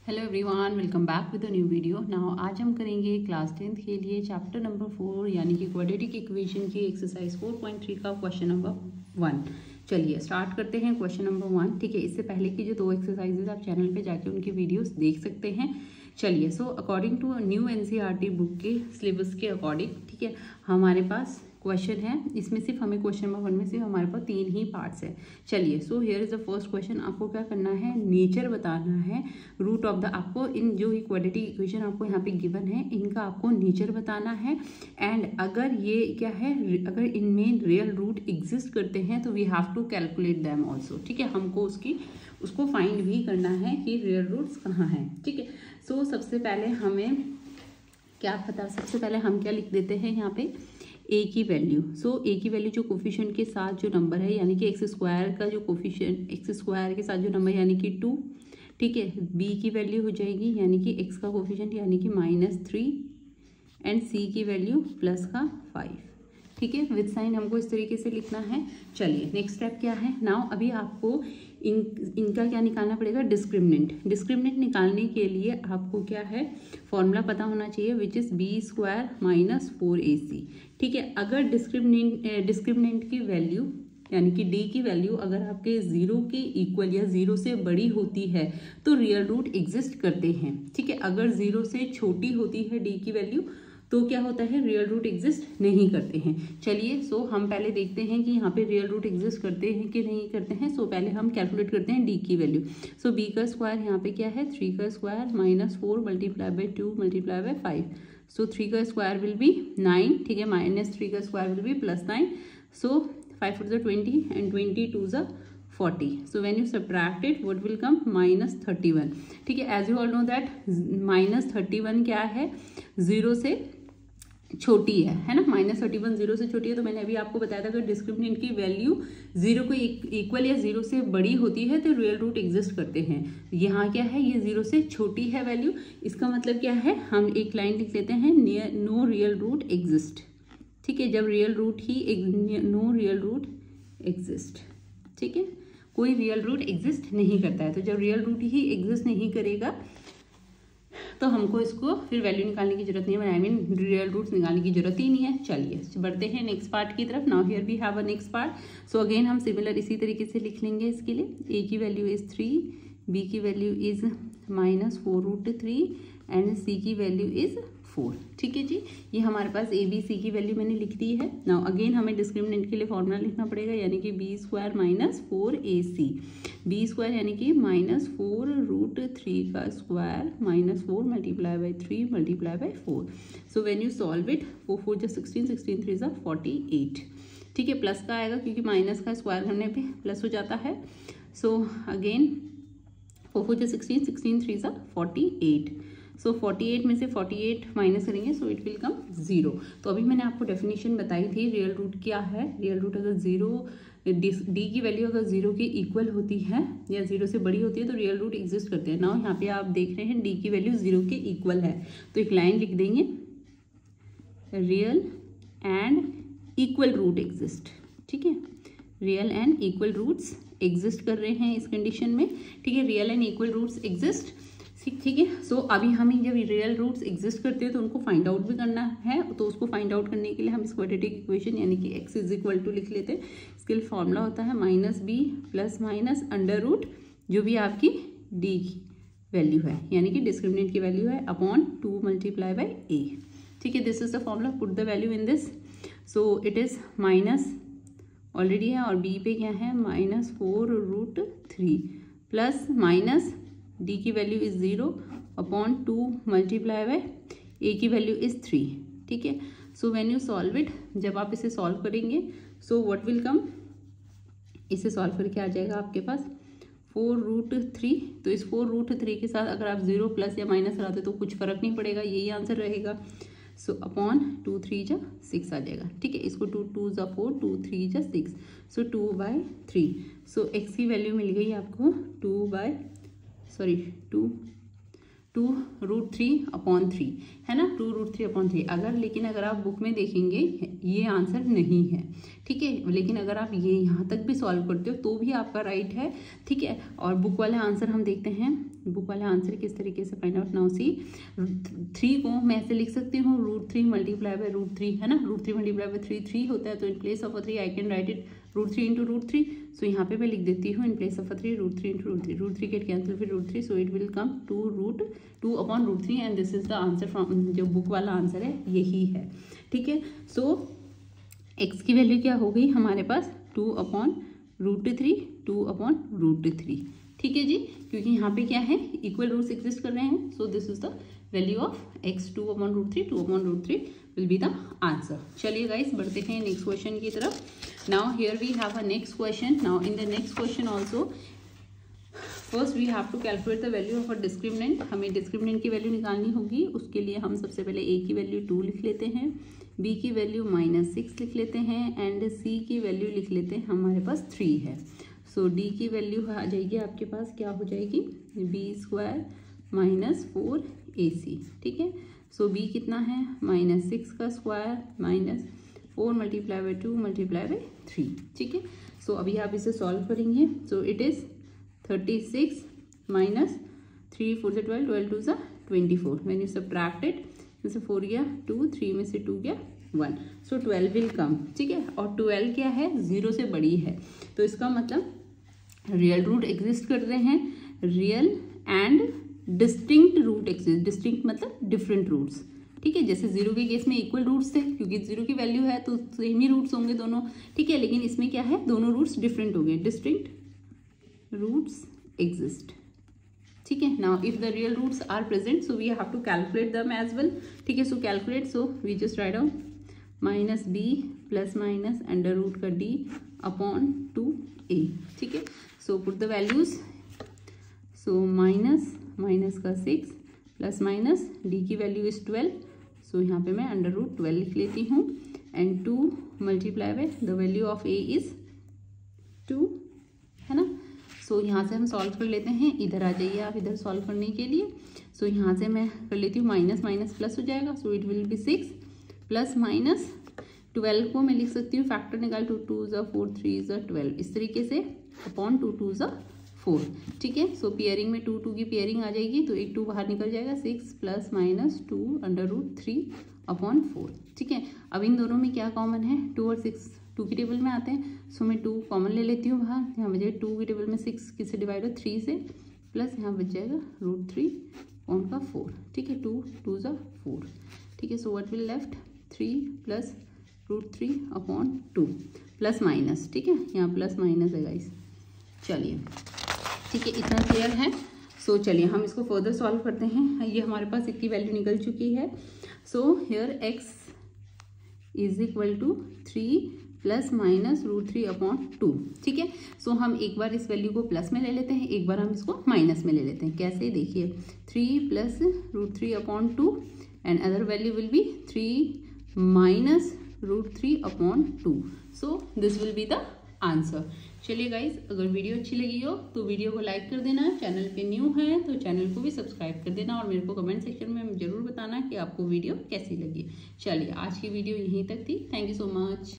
Hello everyone, welcome back with a new video. Now आज हम करेंगे क्लास 10th के लिए चैप्टर नंबर 4 यानी कि क्वाड्रेटिक इक्वेशन की एक्सरसाइज 4.3 का क्वेश्चन नंबर 1। चलिए स्टार्ट करते हैं क्वेश्चन नंबर 1। ठीक है, इससे पहले की जो 2 एक्सरसाइजेज आप चैनल पे जाके उनकी वीडियोस देख सकते हैं। चलिए, so according to new NCERT book के सिलेबस के अकॉर्डिंग, ठीक है, हमारे पास क्वेश्चन है। इसमें सिर्फ हमें क्वेश्चन नंबर 1 में सिर्फ हमारे पास 3 ही पार्ट्स है। चलिए, so here is the first question. आपको क्या करना है, नेचर बताना है रूट ऑफ द, आपको इन जो क्वाड्रेटिक इक्वेशन आपको यहाँ पे गिवन है इनका आपको नेचर बताना है। एंड अगर ये क्या है, अगर इनमें रियल रूट एग्जिस्ट करते हैं तो we have to calculate them also. ठीक है, हमको उसको फाइंड भी करना है कि रियल रूट्स कहाँ हैं। ठीक है, सो सबसे पहले हमें क्या पता, सबसे पहले हम क्या लिख देते हैं यहाँ पे ए की वैल्यू। सो ए की वैल्यू जो कोफिशिएंट के साथ जो नंबर है यानी कि एक्स स्क्वायर का जो कोफिशिएंट, एक्स स्क्वायर के साथ जो नंबर यानी कि 2। ठीक है, बी की वैल्यू हो जाएगी यानी कि एक्स का कोफिशिएंट यानी कि -3 एंड सी की वैल्यू प्लस का 5। ठीक है, विद साइन हमको इस तरीके से लिखना है। चलिए नेक्स्ट स्टेप क्या है, नाउ अभी आपको इनका क्या निकालना पड़ेगा, डिस्क्रिमिनेंट। डिस्क्रिमिनेंट निकालने के लिए आपको क्या है, फॉर्मूला पता होना चाहिए विच इज़ b² - 4ac। ठीक है, अगर डिस्क्रिमिनेंट की वैल्यू यानी कि d की वैल्यू अगर आपके 0 के इक्वल या 0 से बड़ी होती है तो रियल रूट एग्जिस्ट करते हैं। ठीक है, अगर 0 से छोटी होती है d की वैल्यू तो क्या होता है, रियल रूट एग्जिस्ट नहीं करते हैं। चलिए, सो हम पहले देखते हैं कि यहाँ पे रियल रूट एग्जिस्ट करते हैं कि नहीं करते हैं। सो पहले हम कैलकुलेट करते हैं डी की वैल्यू। सो बी का स्क्वायर यहाँ पे क्या है, 3 का स्क्वायर -4 × 2 × 5। सो 3 का स्क्वायर विल बी 9। ठीक है, -3 का square will be +9। So 5 × 20 and 20 × 2 = 40. So when you subtract it, what will come, -31. ठीक है, as you all know that -31 क्या है, 0 से छोटी है ना। -31 0 से छोटी है। तो मैंने अभी आपको बताया था अगर डिस्क्रिमिनेंट की वैल्यू 0 को इक्वल या 0 से बड़ी होती है तो रियल रूट एग्जिस्ट करते हैं। यहाँ क्या है, ये 0 से छोटी है वैल्यू। इसका मतलब क्या है, हम एक लाइन लिख लेते हैं, नो रियल रूट एग्जिस्ट। ठीक है, जब रियल रूट ही नो रियल रूट एग्जिस्ट। ठीक है, कोई रियल रूट एग्जिस्ट नहीं करता है। तो जब रियल रूट ही एग्जिस्ट नहीं करेगा तो हमको इसको फिर वैल्यू निकालने की जरूरत नहीं है, आई मीन रियल रूट्स निकालने की जरूरत ही नहीं है। चलिए बढ़ते हैं नेक्स्ट पार्ट की तरफ। Now here we have a next part. So again हम सिमिलर इसी तरीके से लिख लेंगे इसके लिए। ए की वैल्यू इज 3, बी की वैल्यू इज -4√3 एंड सी की वैल्यू इज 4। ठीक है जी, ये हमारे पास ए बी सी की वैल्यू मैंने लिख दी है। नाउ अगेन हमें डिस्क्रिमिनेंट के लिए फॉर्मूला लिखना पड़ेगा यानी कि b² - 4ac। b² यानी कि -4√3 का square -4 × 3 × 4। So when you solve it, 4 4 = 16, 16 3 = 48। ठीक है, प्लस का आएगा क्योंकि माइनस का स्क्वायर करने पे प्लस हो जाता है। So again 4 4 = 16, 16 3 = 48। सो 48 में से 48 माइनस करेंगे सो इट विल कम 0। तो अभी मैंने आपको डेफिनेशन बताई थी रियल रूट क्या है। रियल रूट अगर 0, डी की वैल्यू अगर 0 के इक्वल होती है या 0 से बड़ी होती है तो रियल रूट एग्जिस्ट करते हैं। नाउ यहाँ पे आप देख रहे हैं डी की वैल्यू 0 के इक्वल है तो एक लाइन लिख देंगे, real and equal root exist. ठीक है, real and equal roots exist कर रहे हैं इस कंडीशन में। ठीक है, real and equal roots exist. ठीक है, सो अभी हमें जब रियल रूट्स एग्जिस्ट करते हैं तो उनको फाइंड आउट भी करना है। तो उसको फाइंड आउट करने के लिए हम इस क्वाड्रेटिक इक्वेशन यानी कि x = लिख लेते हैं। इसके लिए फॉर्मूला होता है -b + अंडर रूट जो भी आपकी d की वैल्यू है यानी कि डिस्क्रिमिनेंट की वैल्यू है अपॉन 2 × a। ठीक है, this is the formula, put the value in this. So it is minus already है और b पे क्या है, -4√3 प्लस माइनस d की वैल्यू इज 0 अपॉन 2 × a की वैल्यू इज 3। ठीक है, so when you solve it, जब आप इसे सॉल्व करेंगे सो व्हाट विल कम, इसे सॉल्व करके आ जाएगा आपके पास 4√3। तो इस 4√3 के साथ अगर आप 0 प्लस या माइनस कराते तो कुछ फर्क नहीं पड़ेगा, यही आंसर रहेगा। सो अपॉन 2 3 × 6 आ जाएगा। ठीक है, इसको 2 2 = 4, 2 3 × 6, सो 2/3। सो x की वैल्यू मिल गई आपको 2√3/3 है ना, 2√3/3। अगर लेकिन अगर आप बुक में देखेंगे ये आंसर नहीं है, ठीक है। लेकिन अगर आप ये यहाँ तक भी सॉल्व करते हो तो भी आपका राइट है, ठीक है। और बुक वाला आंसर हम देखते हैं, बुक वाला आंसर किस तरीके से फाइंड आउट। नाउ सी 3 को मैं ऐसे लिख सकती हूँ √3 मल्टीप्लाई बाय √3, है ना। √3 मल्टीप्लाई बाय 3 होता है, तो in place of 3 I can write it √3 into √3। सो यहाँ पे मैं लिख देती हूँ in place of 3 √3 into √3, √3 get cancel, फिर √3, so it will come 2 upon √3 and this is the answer from, जो बुक वाला आंसर है यही है, ठीक है। सो x की वैल्यू क्या हो गई हमारे पास 2 अपॉन √3, 2 अपॉन √3, ठीक है जी, क्योंकि यहाँ पे क्या है इक्वल रूट्स एग्जिस्ट कर रहे हैं। So this is the value of x 2 upon √3, 2 upon √3 will be the answer. चलिए गाइस बढ़ते हैं नेक्स्ट क्वेश्चन की तरफ। Now here we have a next question. Now in the next question also first we have to calculate the value of a discriminant. हमें discriminant की value निकालनी होगी। उसके लिए हम सबसे पहले a की वैल्यू 2 लिख लेते हैं, b की वैल्यू -6 लिख लेते हैं एंड c की वैल्यू लिख लेते हैं, हमारे पास 3 है। सो d की वैल्यू आ जाएगी आपके पास, क्या हो जाएगी b² - 4ac, ठीक है। सो b कितना है -6 का square -4 multiply by 2 multiply bye 3, ठीक है। सो अभी आप इसे सॉल्व करेंगे। सो इट इज़ 36 माइनस 3 4 से 12, 12 2 सा 24। व्हेन यू सब्ट्रैक्ट इट, जैसे 4 गया 2, 3 में से 2 गया 1, सो 12 विल कम, ठीक है। और 12 क्या है 0 से बड़ी है, तो इसका मतलब रियल रूट एग्जिस्ट कर रहे हैं, real and distinct root exist. Distinct मतलब डिफरेंट रूट्स, ठीक है। जैसे 0 के केस में इक्वल रूट्स थे, क्योंकि 0 की वैल्यू है तो सेम ही रूट्स होंगे दोनों, ठीक है। लेकिन इसमें क्या है दोनों रूट्स डिफरेंट हो गए, डिस्टिंक्ट रूट्स एग्जिस्ट, ठीक है। Now if the real roots are present so we have to calculate them as well, ठीक है। So calculate, so we just write down -b plus minus under root का d upon 2a, ठीक है। So put the values, so minus का 6 plus minus d की value is 12, so यहाँ पे मैं अंडर रूट 12 लिख लेती हूँ and 2 multiply by the value of a is 2, है ना। सो यहाँ से हम सॉल्व कर लेते हैं, इधर आ जाइए आप इधर सॉल्व करने के लिए। सो यहाँ से मैं कर लेती हूँ माइनस प्लस हो जाएगा, so it will be 6 plus minus 12 को मैं लिख सकती हूँ फैक्टर निकाल 2 2 ज़ा 4 3 ज़ा 12, इस तरीके से अपॉन 2 2 ज़ा 4, ठीक है। सो पेयरिंग में 2 2 की पेयरिंग आ जाएगी, तो एक 2 बाहर निकल जाएगा, 6 plus minus 2 under root 3 upon 4, ठीक है। अब इन दोनों में क्या कॉमन है 2 और 6 2 की टेबल में आते हैं, सो मैं 2 कॉमन ले लेती हूँ बाहर, यहाँ बच जाएगा 2 की टेबल में 6 किससे डिवाइड हो 3 से, प्लस यहाँ बच जाएगा √3 अपॉन का 4, ठीक है। 2 2 ज़ा 4, ठीक है। So what will left 3 plus √3 upon 2 plus minus, ठीक है। यहाँ प्लस माइनस है गाइस, चलिए ठीक है, इतना क्लियर है। सो चलिए हम इसको फर्दर सॉल्व करते हैं। ये हमारे पास इसकी वैल्यू निकल चुकी है। So here x is equal to 3 plus minus √3 upon 2, ठीक है। सो हम एक बार इस वैल्यू को प्लस में ले लेते हैं, एक बार हम इसको माइनस में ले लेते हैं। कैसे देखिए 3 plus √3 upon 2 and other value will be 3 minus √3 upon 2, so this will be the answer. चलिए गाइज, अगर वीडियो अच्छी लगी हो तो वीडियो को लाइक कर देना, चैनल पे न्यू है तो चैनल को भी सब्सक्राइब कर देना और मेरे को कमेंट सेक्शन में जरूर बताना कि आपको वीडियो कैसी लगी। चलिए आज की वीडियो यहीं तक थी। Thank you so much.